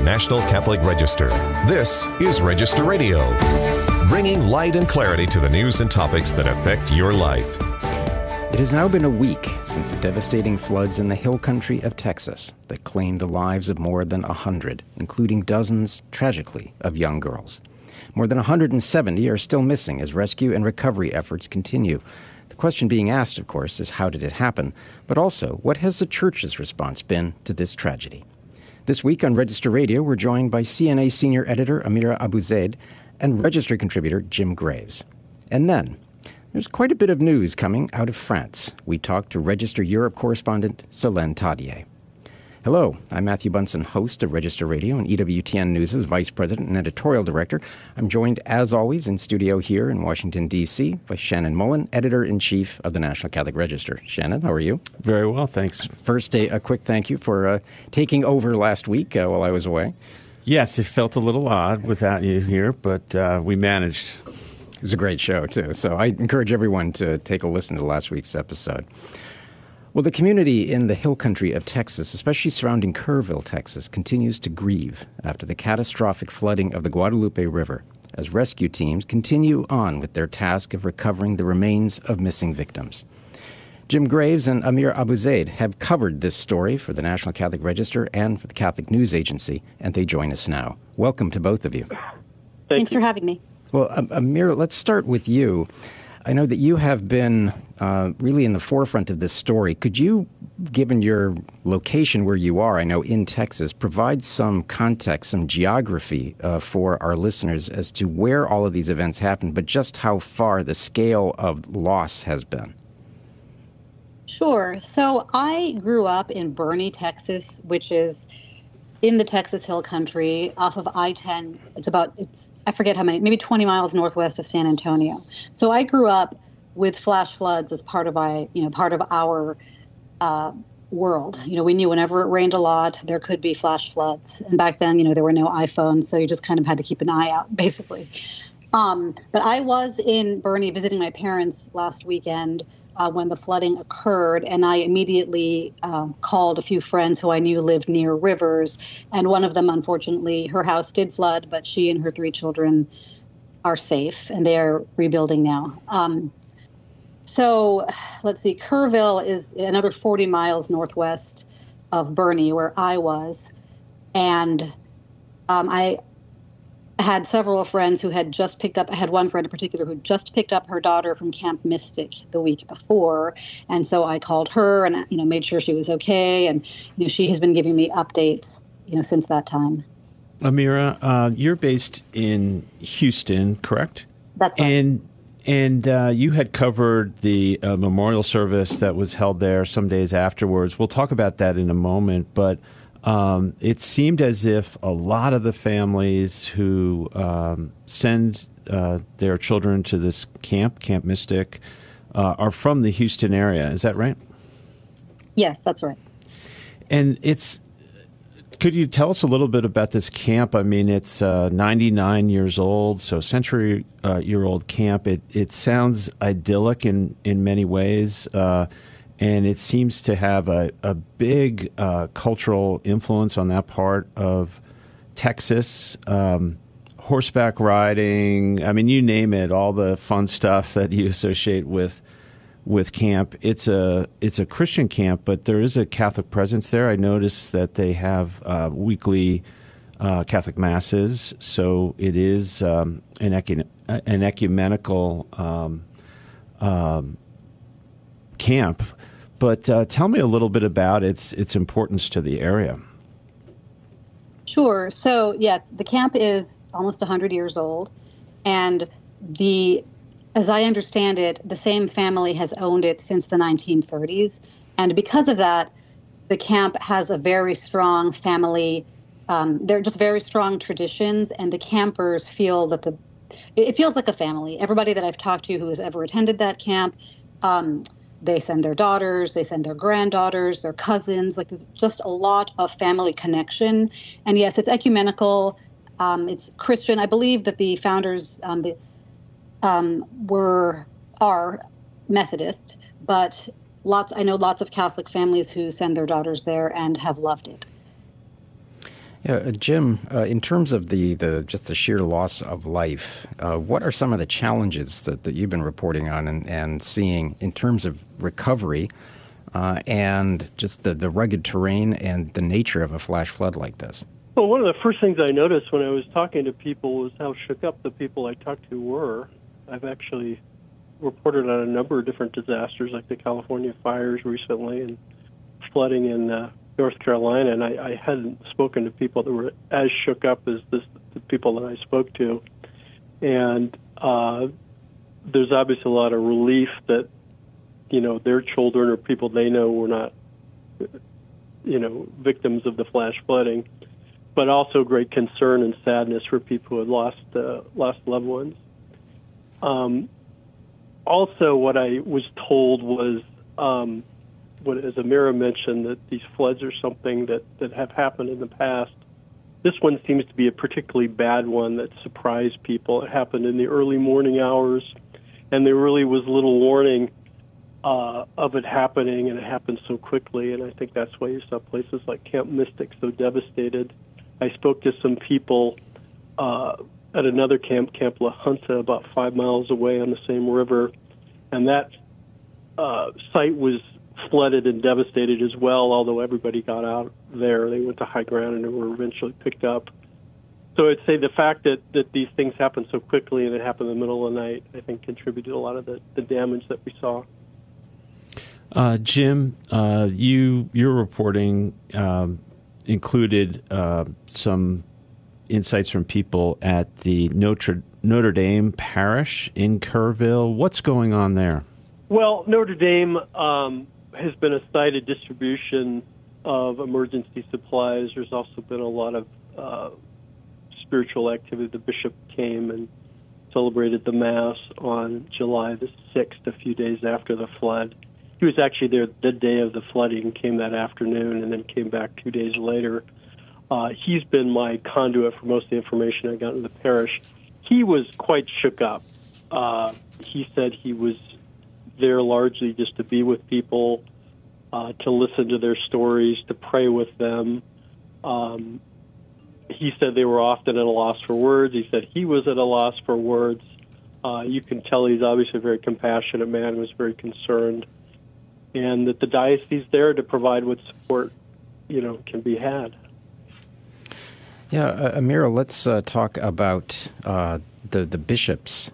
National Catholic Register. This is Register Radio, bringing light and clarity to the news and topics that affect your life. It has now been a week since the devastating floods in the hill country of Texas that claimed the lives of more than 100, including dozens, tragically, of young girls. More than 170 are still missing as rescue and recovery efforts continue. The question being asked, of course, is how did it happen? But also, what has the Church's response been to this tragedy? This week on Register Radio, we're joined by CNA senior editor Amira Abuzeid and Register contributor Jim Graves. And then, there's quite a bit of news coming out of France. We talked to Register Europe correspondent Solène Tadié. Hello, I'm Matthew Bunson, host of Register Radio and EWTN News' vice president and editorial director. I'm joined, as always, in studio here in Washington, D.C. by Shannon Mullen, editor-in-chief of the National Catholic Register. Shannon, how are you? Very well, thanks. First, a quick thank you for taking over last week while I was away. Yes, it felt a little odd without you here, but we managed. It was a great show, too. So I encourage everyone to take a listen to last week's episode. Well, the community in the hill country of Texas, especially surrounding Kerrville, Texas, continues to grieve after the catastrophic flooding of the Guadalupe River as rescue teams continue on with their task of recovering the remains of missing victims. Jim Graves and Amira Abuzeid have covered this story for the National Catholic Register and for the Catholic News Agency, and they join us now. Welcome to both of you. Thanks for having me. Well, Amira, let's start with you. I know that you have been really in the forefront of this story. Could you, given your location where you are, I know in Texas, provide some context, some geography for our listeners as to where all of these events happened, but just how far the scale of loss has been? Sure. So I grew up in Boerne, Texas, which is in the Texas Hill Country off of I-10. I forget how many, maybe 20 miles northwest of San Antonio. So I grew up with flash floods as part of our world. We knew whenever it rained a lot, there could be flash floods. And back then, there were no iPhones, so you just kind of had to keep an eye out, basically. But I was in Boerne visiting my parents last weekend when the flooding occurred, and I immediately called a few friends who I knew lived near rivers, and one of them, unfortunately, her house did flood, but she and her 3 children are safe, and they are rebuilding now. So let's see, Kerrville is another 40 miles northwest of Boerne, where I was, and I had several friends who had just picked up. I had one friend in particular who just picked up her daughter from Camp Mystic the week before, and so I called her and made sure she was okay, and she has been giving me updates since that time. Amira, you're based in Houston, correct? That's right. And you had covered the memorial service that was held there some days afterwards. We'll talk about that in a moment, but it seemed as if a lot of the families who send their children to this Camp Mystic, are from the Houston area. Is that right? Yes, that's right. And could you tell us a little bit about this camp? I mean, it's 99 years old, so century-year-old camp. It sounds idyllic in many ways. And it seems to have a big cultural influence on that part of Texas. Horseback riding, I mean, you name it, all the fun stuff that you associate with camp. It's a Christian camp, but there is a Catholic presence there. I noticed that they have weekly Catholic masses, so it is an ecumenical camp. But tell me a little bit about its importance to the area. Sure. So, the camp is almost 100 years old, and as I understand it, the same family has owned it since the 1930s, and because of that, the camp has a very strong family. They're just very strong traditions, and the campers feel that it feels like a family. Everybody that I've talked to who has ever attended that camp, they send their daughters, they send their granddaughters, their cousins. Like, there's just a lot of family connection. And yes, it's ecumenical. It's Christian. I believe that the founders are Methodist, but I know lots of Catholic families who send their daughters there and have loved it. Yeah, Jim, in terms of just the sheer loss of life, what are some of the challenges that you've been reporting on and seeing in terms of recovery and just the rugged terrain and the nature of a flash flood like this? Well, one of the first things I noticed when I was talking to people was how shook up the people I talked to were. I've actually reported on a number of different disasters, like the California fires recently and flooding in North Carolina, and I hadn't spoken to people that were as shook up as the people that I spoke to. And there's obviously a lot of relief that, their children or people they know were not, victims of the flash flooding, but also great concern and sadness for people who had lost loved ones. Also, what I was told was, as Amira mentioned, that these floods are something that have happened in the past. This one seems to be a particularly bad one that surprised people. It happened in the early morning hours, and there really was little warning of it happening, and it happened so quickly. And I think that's why you saw places like Camp Mystic so devastated. I spoke to some people at another camp, Camp La Junta, about 5 miles away on the same river, and that site was flooded and devastated as well, although everybody got out there. They went to high ground and were eventually picked up. So I'd say the fact that these things happen so quickly and it happened in the middle of the night, I think contributed a lot of the damage that we saw. Jim, your reporting included some insights from people at the Notre Dame Parish in Kerrville. What's going on there? Well, Notre Dame has been a site of distribution of emergency supplies. There's also been a lot of spiritual activity. The bishop came and celebrated the Mass on July the 6th, a few days after the flood. He was actually there the day of the flooding, came that afternoon, and then came back 2 days later. He's been my conduit for most of the information I got in the parish. He was quite shook up. He said he was there largely just to be with people, to listen to their stories, to pray with them. He said they were often at a loss for words. He said he was at a loss for words. You can tell he's obviously a very compassionate man, was very concerned, and that the diocese there to provide what support, can be had. Yeah, Amira, let's talk about the bishops,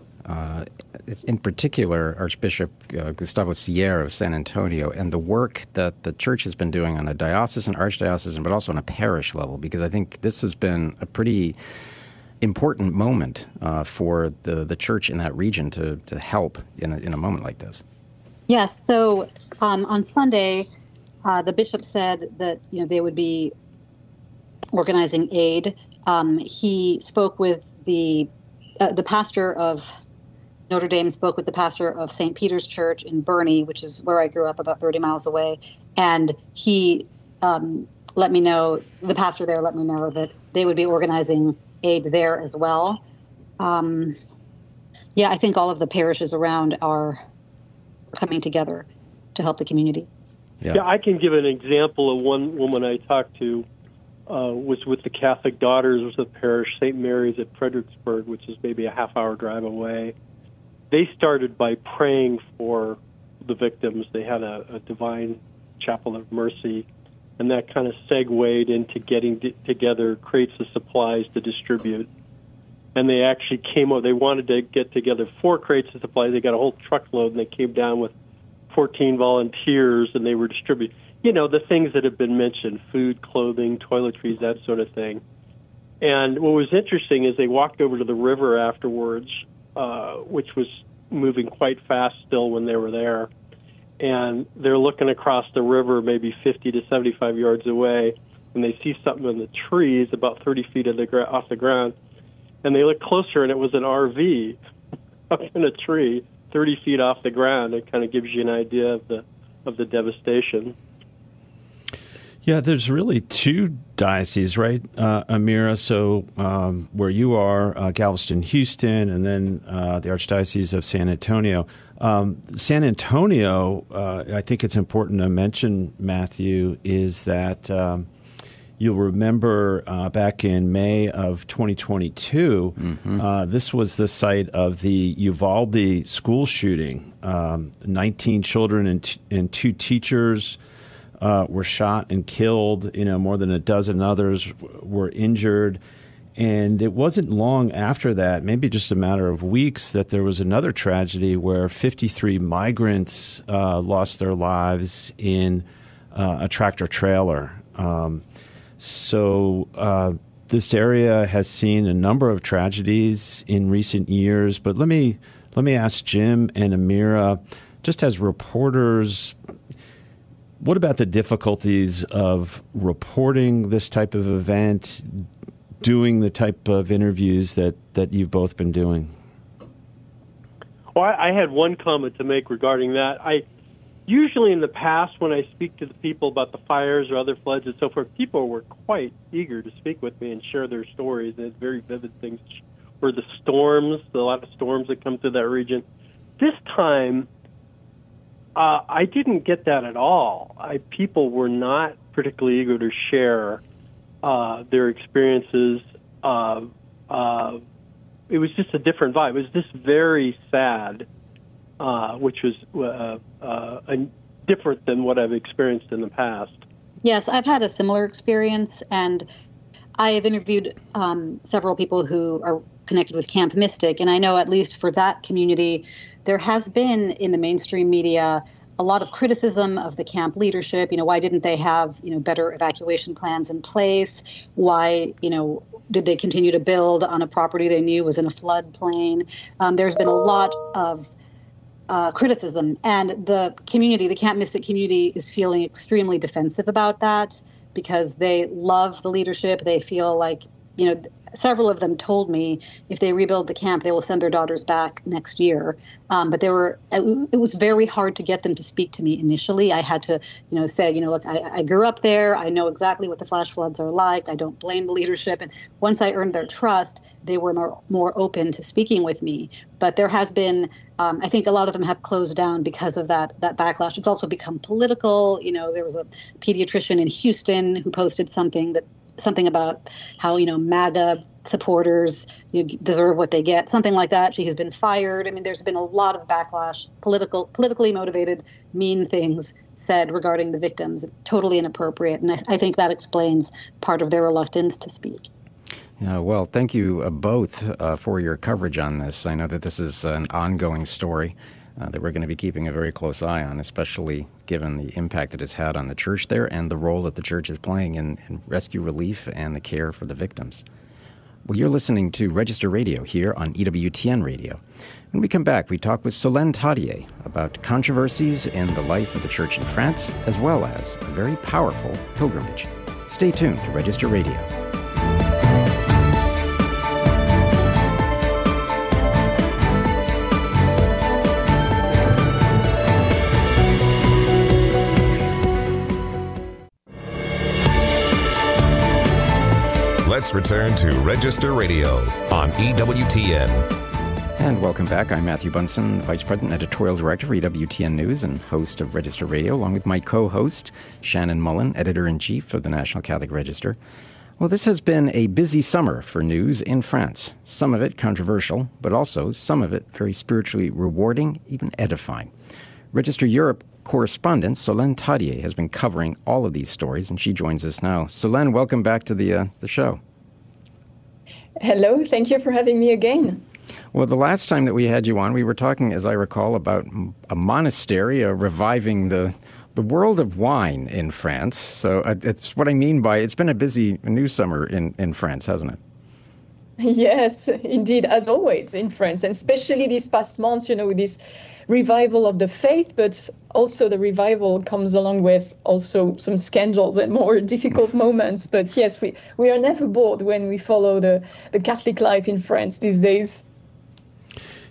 in particular Archbishop Gustavo Sierra of San Antonio, and the work that the church has been doing on a diocesan, archdiocesan, but also on a parish level, because I think this has been a pretty important moment for the church in that region to help in a moment like this. Yes, so on Sunday, the bishop said that they would be organizing aid. He spoke with the pastor of Notre Dame, spoke with the pastor of St. Peter's Church in Bernie, which is where I grew up, about 30 miles away, and he let me know, the pastor there let me know that they would be organizing aid there as well. I think all of the parishes around are coming together to help the community. Yeah, I can give an example of one woman I talked to. Was with the Catholic Daughters, was a parish, St. Mary's at Fredericksburg, which is maybe a half-hour drive away. They started by praying for the victims. They had a divine chapel of mercy, and that kind of segued into getting together crates of supplies to distribute. And they actually they wanted to get together 4 crates of supplies. They got a whole truckload, and they came down with 14 volunteers, and they were distributing. The things that have been mentioned, food, clothing, toiletries, that sort of thing. And what was interesting is they walked over to the river afterwards, which was moving quite fast still when they were there. And they're looking across the river maybe 50 to 75 yards away, and they see something in the trees about 30 feet off the ground. And they look closer, and it was an RV up in a tree 30 feet off the ground. It kind of gives you an idea of the devastation. Yeah, there's really 2 dioceses, right, Amira? So where you are, Galveston, Houston, and then the Archdiocese of San Antonio. San Antonio, I think it's important to mention, Matthew, is that you'll remember back in May of 2022, this was the site of the Uvalde school shooting. 19 children and 2 teachers were shot and killed. More than a dozen others were injured. And it wasn't long after that, maybe just a matter of weeks, that there was another tragedy where 53 migrants lost their lives in a tractor trailer. So this area has seen a number of tragedies in recent years. But let me ask Jim and Amira, just as reporters, what about the difficulties of reporting this type of event, doing the type of interviews that you've both been doing? Well, I had one comment to make regarding that. Usually in the past, when I speak to the people about the fires or other floods and so forth, people were quite eager to speak with me and share their stories. And it's very vivid things for the storms, a lot of storms that come through that region. This time, I didn't get that at all. People were not particularly eager to share their experiences. It was just a different vibe. It was just very sad, which was different than what I've experienced in the past. Yes, I've had a similar experience, and I have interviewed several people who are connected with Camp Mystic, and I know at least for that community, there has been in the mainstream media a lot of criticism of the camp leadership. Why didn't they have, better evacuation plans in place? Why, did they continue to build on a property they knew was in a floodplain? There's been a lot of criticism, and the community, the Camp Mystic community, is feeling extremely defensive about that because they love the leadership. They feel like, several of them told me if they rebuild the camp, they will send their daughters back next year. But it was very hard to get them to speak to me initially. I had to, say, look, I grew up there. I know exactly what the flash floods are like. I don't blame the leadership. And once I earned their trust, they were more open to speaking with me. But there has been, I think a lot of them have closed down because of that backlash. It's also become political. There was a pediatrician in Houston who posted something about how, MAGA supporters deserve what they get, something like that. She has been fired. I mean, there's been a lot of backlash, politically motivated, mean things said regarding the victims, totally inappropriate. And I think that explains part of their reluctance to speak. Yeah, well, thank you both for your coverage on this. I know that this is an ongoing story that we're going to be keeping a very close eye on, especially given the impact it has had on the church there and the role that the church is playing in rescue relief and the care for the victims. Well, you're listening to Register Radio here on EWTN Radio. When we come back, we talk with Solène Tadié about controversies in the life of the church in France, as well as a very powerful pilgrimage. Stay tuned to Register Radio. Let's return to Register Radio on EWTN. And welcome back. I'm Matthew Bunson, Vice President and Editorial Director for EWTN News and host of Register Radio, along with my co-host, Shannon Mullen, Editor-in-Chief of the National Catholic Register. Well, this has been a busy summer for news in France. Some of it controversial, but also some of it very spiritually rewarding, even edifying. Register Europe correspondent Solène Tadié has been covering all of these stories, and she joins us now. Solène, welcome back to the show. Hello, thank you for having me again. Well, the last time that we had you on, we were talking, as I recall, about a monastery reviving the world of wine in France. So it's what I mean by it's been a busy news summer in France, hasn't it? Yes, indeed, as always in France, and especially these past months, this revival of the faith, but also the revival comes along with also some scandals and more difficult moments. But yes, we are never bored when we follow the Catholic life in France these days.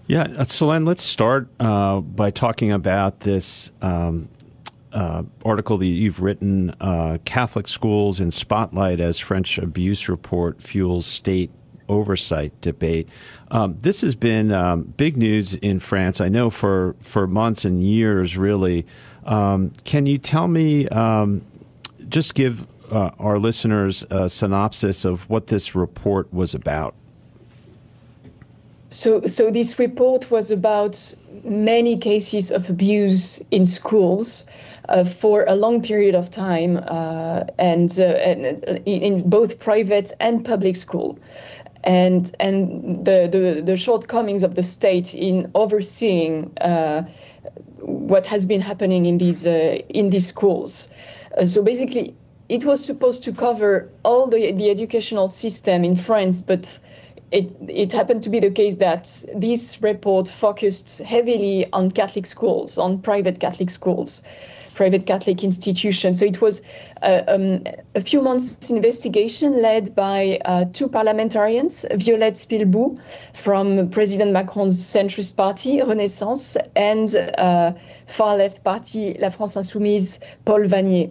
Yeah, Solène, let's start by talking about this article that you've written, Catholic Schools in Spotlight as French Abuse Report Fuels State Oversight Debate. This has been big news in France, I know, for months and years, really. Can you tell me, just give our listeners a synopsis of what this report was about? So this report was about many cases of abuse in schools for a long period of time, and in both private and public school, and the shortcomings of the state in overseeing what has been happening in these schools. So basically, it was supposed to cover all the educational system in France, but it happened to be the case that this report focused heavily on Catholic schools, on private Catholic schools, private Catholic institutions. So it was a few months investigation led by two parliamentarians, Violette Spilbou from President Macron's centrist party, Renaissance, and far-left party, La France Insoumise, Paul Vanier.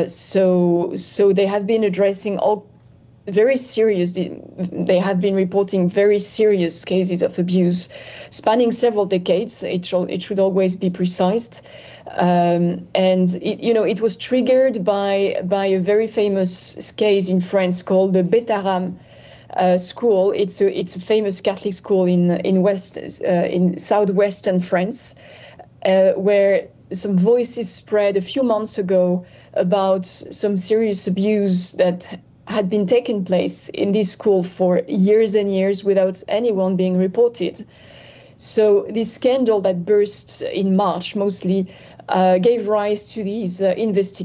So they have been addressing all very serious, they have been reporting very serious cases of abuse spanning several decades. It should always be precise. And it was triggered by a very famous case in France called the Bétaram school. It's a famous Catholic school in southwestern France, where some voices spread a few months ago about some serious abuse that had been taking place in this school for years and years without anyone being reported. So this scandal that burst in March mostly gave rise to these in-depth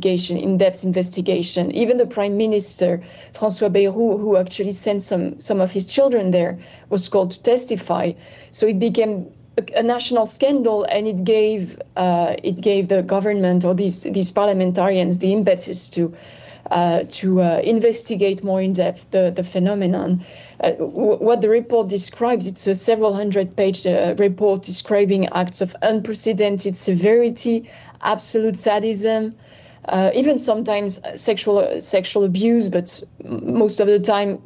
investigation. Even the Prime Minister, François Bayrou, who actually sent some of his children there, was called to testify. So it became a national scandal, and it gave the government or these parliamentarians the impetus to investigate more in depth the phenomenon. What the report describes, it's a several hundred-page report describing acts of unprecedented severity, absolute sadism, even sometimes sexual abuse, but most of the time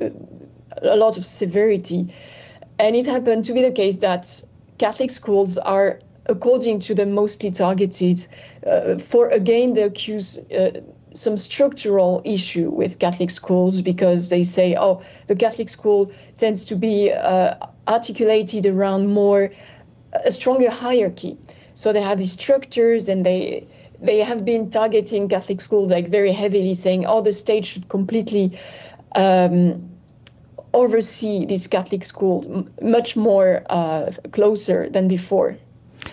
a lot of severity. And it happened to be the case that Catholic schools are, according to the mostly targeted, they accuse some structural issue with Catholic schools, because they say, the Catholic school tends to be articulated around a stronger hierarchy. So they have these structures, and they have been targeting Catholic schools like very heavily, saying, the state should completely oversee this Catholic school much more closer than before.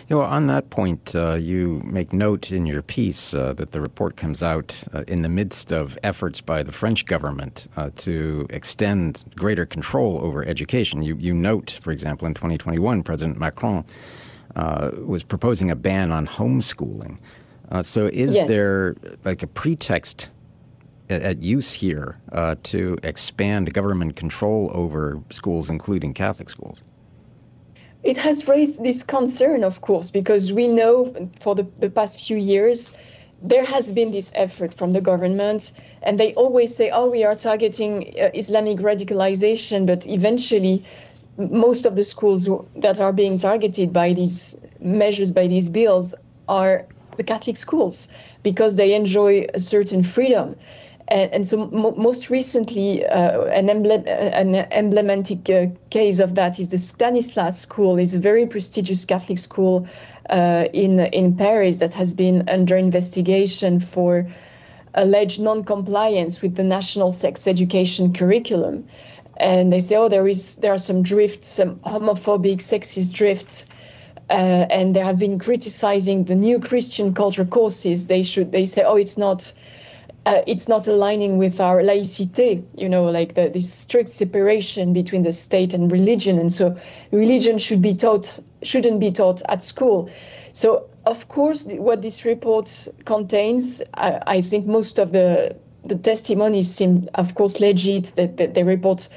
On that point, you make note in your piece that the report comes out in the midst of efforts by the French government to extend greater control over education. You note, for example, in 2021, President Macron was proposing a ban on homeschooling. So is there like a pretext at use here to expand government control over schools, including Catholic schools? It has raised this concern, of course, because we know for the past few years there has been this effort from the government, and they always say, we are targeting Islamic radicalization, but eventually most of the schools that are being targeted by these measures, by these bills, are the Catholic schools, because they enjoy a certain freedom. And so most recently, an emblematic case of that is the Stanislas School. It's a very prestigious Catholic school in Paris that has been under investigation for alleged non-compliance with the national sex education curriculum. And they say, there are some drifts, some homophobic, sexist drifts, and they have been criticizing the new Christian culture courses. They say, it's not aligning with our laïcité, like this strict separation between the state and religion. And so religion shouldn't be taught at school. So, of course, what this report contains, I think most of the testimonies seem, of course, legit, that they report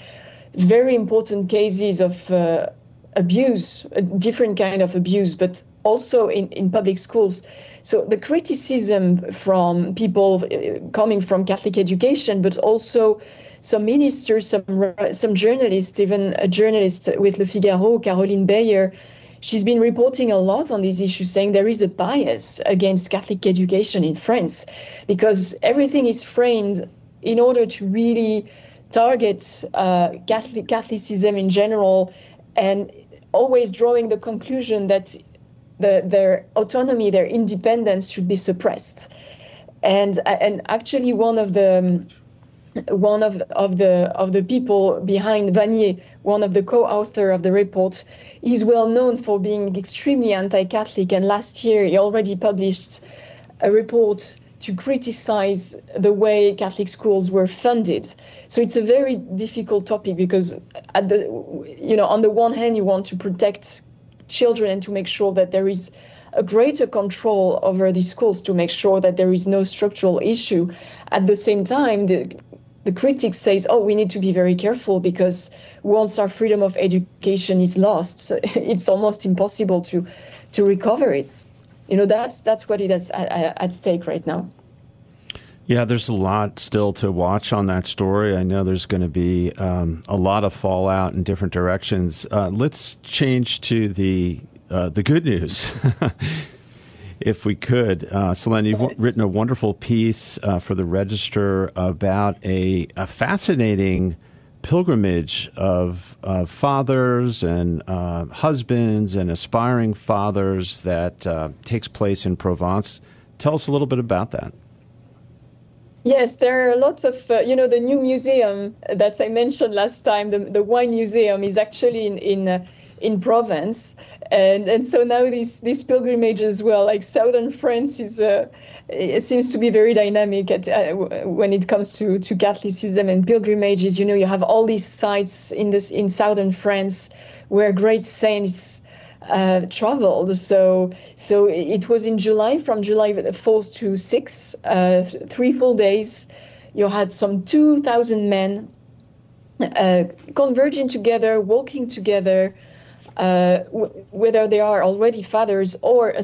very important cases of abuse, a different kind of abuse, but also in public schools. So the criticism from people coming from Catholic education, but also some ministers, some journalists, even a journalist with Le Figaro, Caroline Bayer, she's been reporting a lot on these issues, saying there is a bias against Catholic education in France because everything is framed in order to really target Catholicism in general, and always drawing the conclusion that their autonomy, their independence should be suppressed. And actually, one of the people behind Vanier, one of the co-author of the report, is well known for being extremely anti-Catholic. And last year, he already published a report to criticize the way Catholic schools were funded. So it's a very difficult topic because, on the one hand, you want to protect children and to make sure that there is a greater control over these schools, to make sure that there is no structural issue. At the same time, the critics says, we need to be very careful because once our freedom of education is lost, it's almost impossible to recover it. That's what it is at stake right now. Yeah, there's a lot still to watch on that story. I know there's going to be a lot of fallout in different directions. Let's change to the good news, if we could. Solène, you've written a wonderful piece for the Register about a fascinating pilgrimage of fathers and husbands and aspiring fathers that takes place in Provence. Tell us a little bit about that. Yes, there are lots of, the new museum that I mentioned last time, the wine museum, is actually in Provence. And so now these pilgrimages, well, like southern France it seems to be very dynamic when it comes to Catholicism and pilgrimages. You have all these sites in southern France where great saints traveled. So it was in July, from July 4th to 6th, 3 full days. You had some 2,000 men converging together, walking together, whether they are already fathers or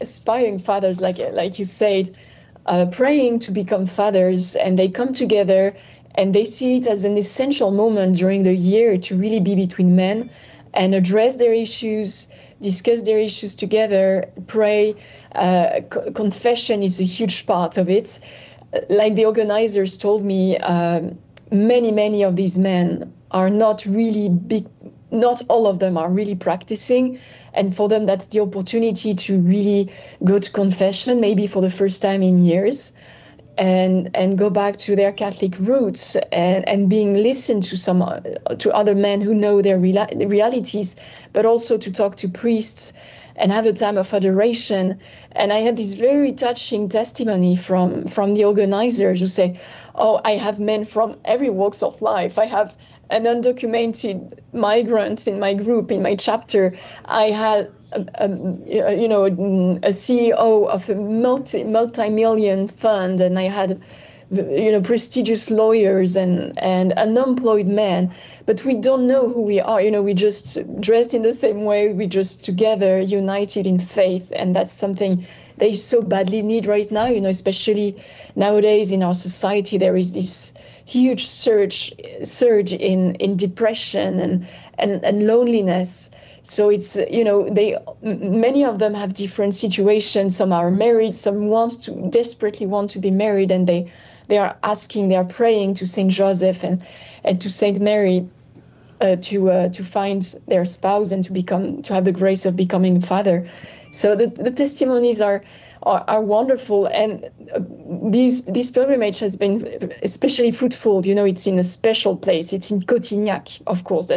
aspiring fathers, like you said, praying to become fathers, and they come together and they see it as an essential moment during the year to really be between men and address their issues, discuss their issues together, pray. Confession is a huge part of it. Like the organizers told me, many of these men are not really big. Not all of them are really practicing, and for them that's the opportunity to really go to confession, maybe for the first time in years, and go back to their Catholic roots and being listened to other men who know their realities, but also to talk to priests and have a time of adoration. And I had this very touching testimony from the organizers who say, I have men from every walks of life. I have an undocumented migrant in my group, in my chapter. I had a CEO of a multi-million fund, and I had prestigious lawyers and unemployed men. But we don't know who we are. We just dressed in the same way. We just together, united in faith, and that's something they so badly need right now. Especially nowadays in our society, there is this huge surge in depression and loneliness. So it's many of them have different situations. Some are married, some desperately want to be married, and they are praying to Saint Joseph and to Saint Mary to find their spouse and to have the grace of becoming father. So the testimonies are wonderful, and this pilgrimage has been especially fruitful. It's in a special place. It's in Cotignac, of course.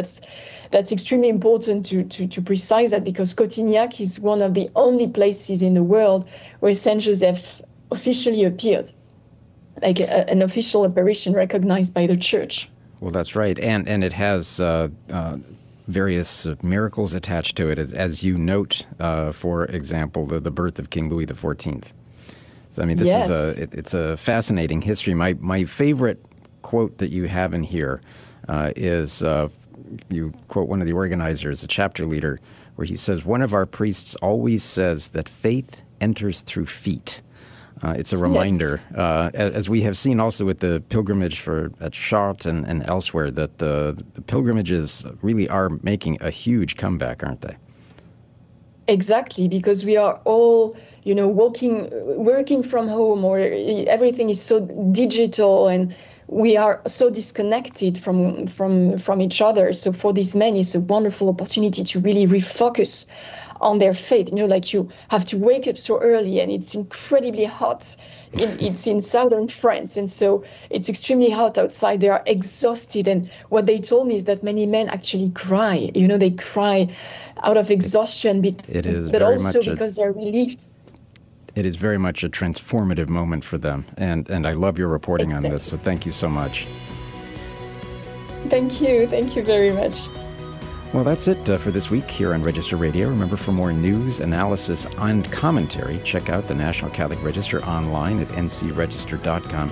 That's extremely important to precise that, because Cotignac is one of the only places in the world where Saint Joseph officially appeared, like an official apparition recognized by the Church. Well, that's right, and it has various miracles attached to it, as you note, for example, the birth of King Louis XIV. So, this is a fascinating history. My favorite quote that you have in here is you quote one of the organizers, a chapter leader, where he says, "One of our priests always says that faith enters through feet." It's a reminder, as we have seen also with the pilgrimage at Chartres and elsewhere, that the pilgrimages really are making a huge comeback, aren't they? Exactly, because we are all, working from home, or everything is so digital, and we are so disconnected from each other. So for these men, it's a wonderful opportunity to really refocus on their faith. Like you have to wake up so early, and it's incredibly hot. It's in southern France, and so it's extremely hot outside. They are exhausted, and what they told me is that many men actually cry. They cry out of exhaustion, but also because they're relieved. It is very much a transformative moment for them, and I love your reporting on this, so thank you so much. Thank you very much. Well, that's it for this week here on Register Radio. Remember, for more news, analysis, and commentary, check out the National Catholic Register online at ncregister.com.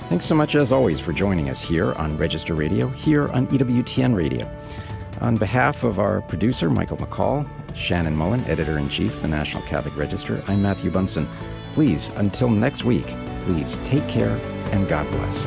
Thanks so much, as always, for joining us here on Register Radio, here on EWTN Radio. On behalf of our producer, Michael McCall, Shannon Mullen, Editor-in-Chief of the National Catholic Register, I'm Matthew Bunson. Please, until next week, please take care and God bless.